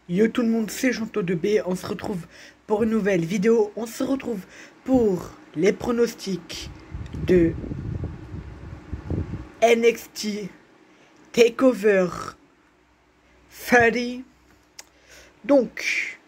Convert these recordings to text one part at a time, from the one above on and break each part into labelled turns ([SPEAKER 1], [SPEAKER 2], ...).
[SPEAKER 1] Yo tout le monde, c'est Jean-To2B, on se retrouve pour une nouvelle vidéo, on se retrouve pour les pronostics de NXT TakeOver 30. Donc,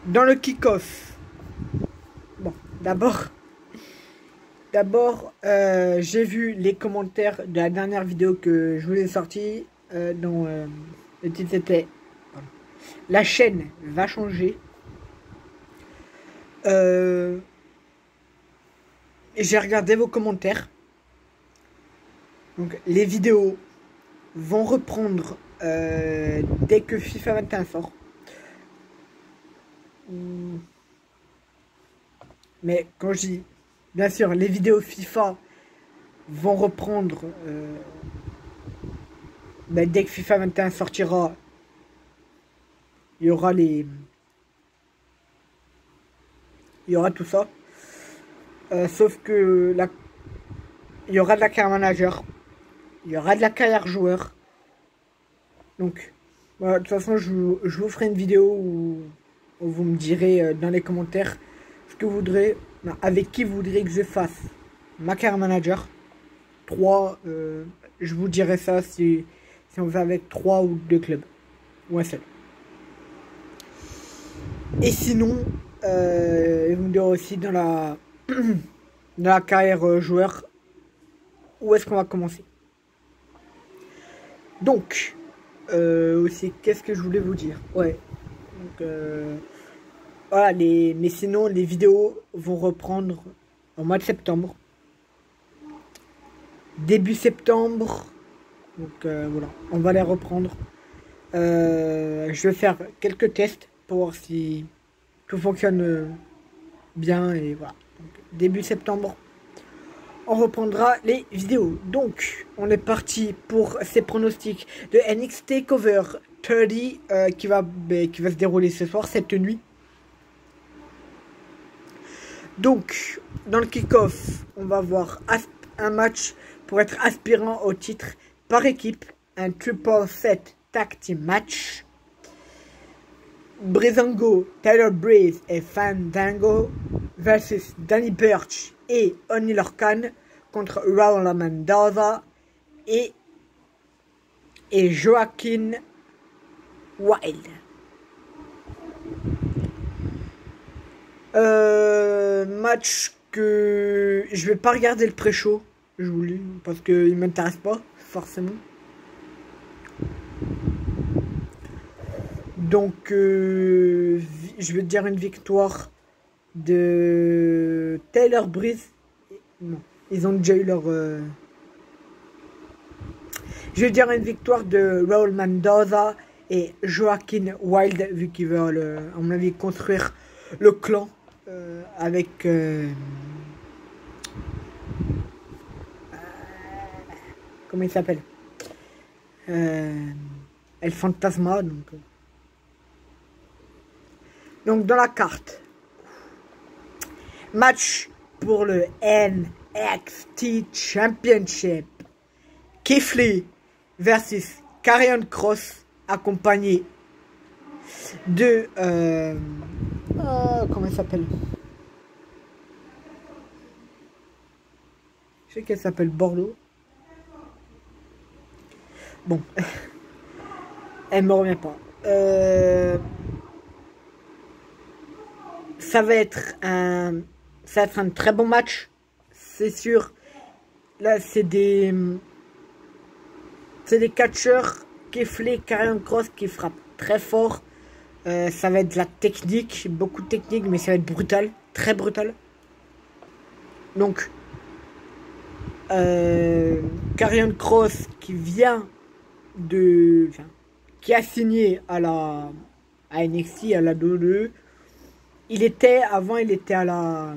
[SPEAKER 1] dans le kick-off, bon, d'abord, j'ai vu les commentaires de la dernière vidéo que je vous ai sortie, dont le titre c'était La chaîne va changer. J'ai regardé vos commentaires. Donc les vidéos vont reprendre dès que FIFA 21 sort. Mais quand je dis, bien sûr, les vidéos FIFA vont reprendre dès que FIFA 21 sortira. Il y aura tout ça. Sauf que il y aura de la carrière manager. Il y aura de la carrière joueur. Donc, voilà, de toute façon, je vous ferai une vidéo où vous me direz dans les commentaires ce que vous voudrez, avec qui vous voudrez que je fasse ma carrière manager. 3, je vous dirai ça si on fait avec 3 ou 2 clubs. Ou un seul. Et sinon, vous me direz aussi dans la carrière joueur, où est-ce qu'on va commencer. Donc, aussi, qu'est-ce que je voulais vous dire? Ouais. Donc, voilà, mais sinon, les vidéos vont reprendre au mois de septembre. Début septembre. Donc, voilà, on va les reprendre. Je vais faire quelques tests pour voir si tout fonctionne bien. Et voilà. Donc, début septembre, on reprendra les vidéos. Donc, on est parti pour ces pronostics de NXT TakeOver 30 qui va se dérouler ce soir, cette nuit. Donc, dans le kick-off, on va voir un match pour être aspirant au titre par équipe, un triple threat tag team match. Breezango, Tyler Breeze et Fandango versus Danny Burch et Oney Lorcan contre Raul Mendoza et Joaquin Wilde. Match que je vais pas regarder le pré-show, je vous le dis, parce qu'il m'intéresse pas forcément. Donc, je vais dire une victoire de Tyler Breeze. Non, ils ont déjà eu leur... Je vais dire une victoire de Raul Mendoza et Joaquin Wilde, vu qu'ils veulent, à mon avis, construire le clan avec... comment il s'appelle, El Fantasma. Donc dans la carte, match pour le NXT Championship, Keith Lee versus Karrion Kross, accompagné de comment il s'appelle, je sais qu'elle s'appelle Bordeaux. Bon, elle me revient pas. Ça va être un très bon match, c'est sûr. Là, c'est des catcheurs Keith Lee, Karrion Kross qui frappent très fort. Ça va être de la technique, beaucoup de technique, mais ça va être brutal, très brutal. Donc, Karrion Kross qui qui a signé à NXT, à la WWE. Avant, il était à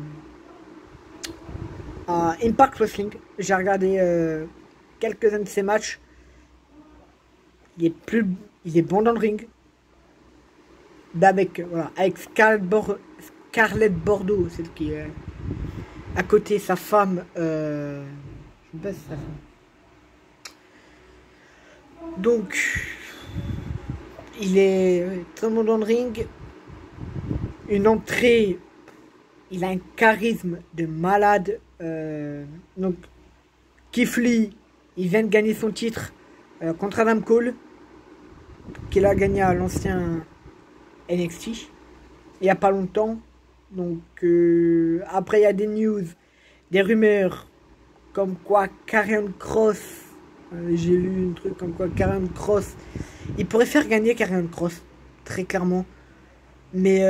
[SPEAKER 1] Impact Wrestling. J'ai regardé quelques-uns de ses matchs. Il est bon dans le ring. Avec Scarlett Bordeaux, celle qui est à côté, sa femme. Je sais pas si sa femme. Donc, il est très bon dans le ring. Une entrée, il a un charisme de malade. Donc, Keith Lee, il vient de gagner son titre contre Adam Cole, qu'il a gagné à l'ancien NXT il n'y a pas longtemps. Donc, après, il y a des news, des rumeurs, comme quoi Karrion Kross, j'ai lu un truc comme quoi Karrion Kross, il pourrait faire gagner Karrion Kross, très clairement. Mais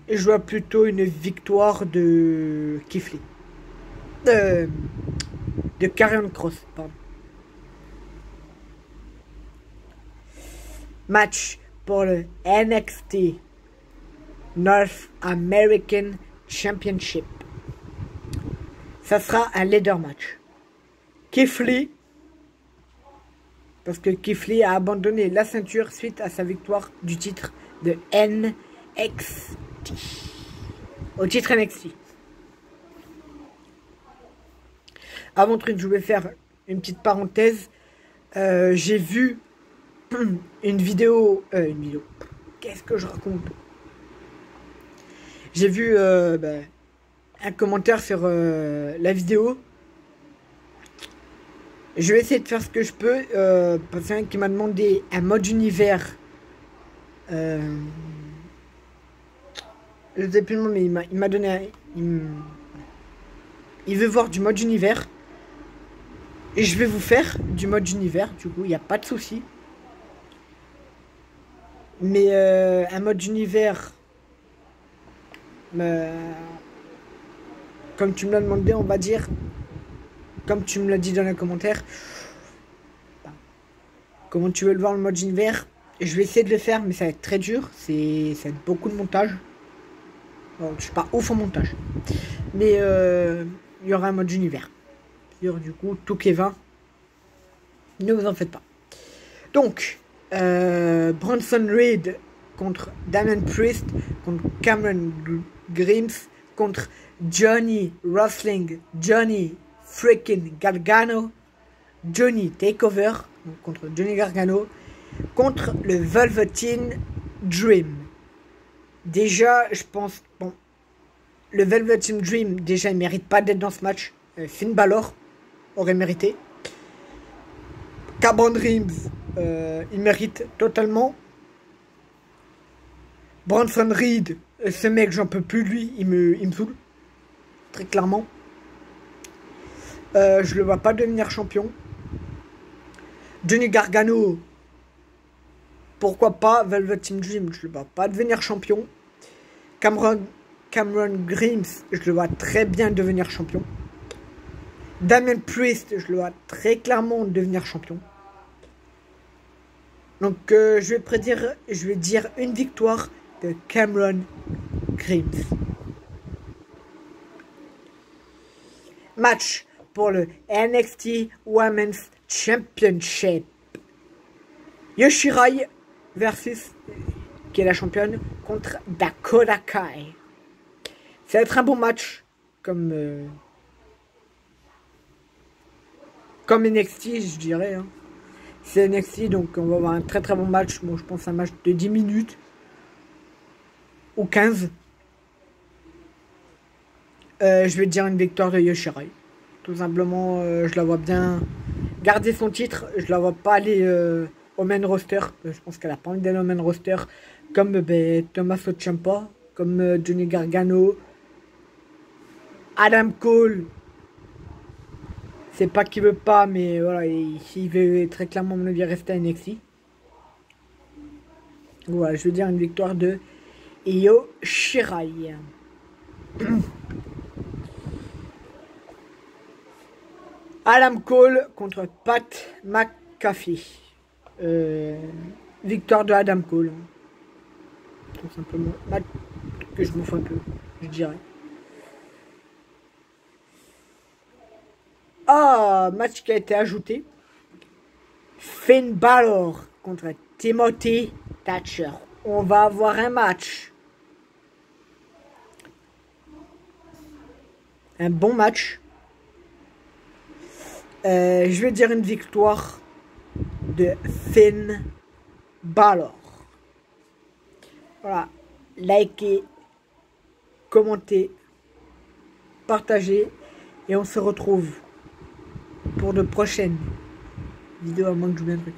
[SPEAKER 1] je vois plutôt une victoire de Keith Lee. De Karrion Kross, pardon. Match pour le NXT North American Championship. Ça sera un ladder match. Keith Lee, parce que Keith Lee a abandonné la ceinture suite à sa victoire du titre de NXT. Au titre NXT. Avant truc, je vais faire une petite parenthèse. J'ai vu une vidéo. Qu'est-ce que je raconte? J'ai vu un commentaire sur la vidéo. Je vais essayer de faire ce que je peux. Parce qu'il y en a qui m'a demandé un mode univers. Je sais plus le nom, mais il m'a donné. Il veut voir du mode univers. Et je vais vous faire du mode univers. Du coup, il n'y a pas de souci. Mais un mode univers. Comme tu me l'as demandé, on va dire. Comme tu me l'as dit dans les commentaires. Comment tu veux le voir le mode univers? Je vais essayer de le faire, mais ça va être très dur. Ça va être beaucoup de montage. Bon, je suis pas ouf en montage. Mais il y aura un mode univers. Du coup, tout Kevin. Ne vous en faites pas. Donc, Bronson Reed contre Damian Priest, contre Cameron Grimes, contre Johnny Wrestling, Johnny freaking Gargano, Johnny Takeover, contre Johnny Gargano, contre le Velveteen Dream. Déjà, je pense, bon, le Velveteen Dream, déjà, il mérite pas d'être dans ce match. Finn Balor aurait mérité. Cameron Grimes, il mérite totalement. Bronson Reed, ce mec, j'en peux plus, lui, il me saoule. Très clairement. Je le vois pas devenir champion. Johnny Gargano, pourquoi pas. Velveteen Dream, je le vois pas devenir champion. Cameron Grimes, je le vois très bien devenir champion. Damian Priest, je le vois très clairement devenir champion. Donc je vais dire une victoire de Cameron Grimes. Match pour le NXT Women's Championship. Yoshirai versus, qui est la championne, contre Dakota Kai. Ça va être un bon match, comme NXT, je dirais. Hein. C'est NXT, donc on va avoir un très très bon match. Bon, je pense un match de 10 minutes. Ou 15. Je vais dire une victoire de Yoshirai. Tout simplement, je la vois bien garder son titre. Je la vois pas aller au main roster. Je pense qu'elle a pas envie d'aller au main roster. Comme Tommaso Ciampa, comme Johnny Gargano, Adam Cole. C'est pas qu'il veut pas, mais voilà, il veut très clairement mon avis rester à NXT. Voilà, je veux dire une victoire de Yoshirai. Adam Cole contre Pat McAfee. Victoire de Adam Cole. Tout simplement. Match que je m'en fous un peu, je dirais. Ah, match qui a été ajouté. Finn Balor contre Timothy Thatcher. On va avoir un match. Un bon match. Je vais dire une victoire de Finn Bah alors, voilà, likez, commentez, partagez et on se retrouve pour de prochaines vidéos à moins que j'oublie un truc.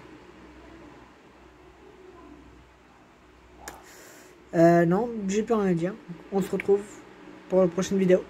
[SPEAKER 1] Non, j'ai plus rien à dire. On se retrouve pour la prochaine vidéo.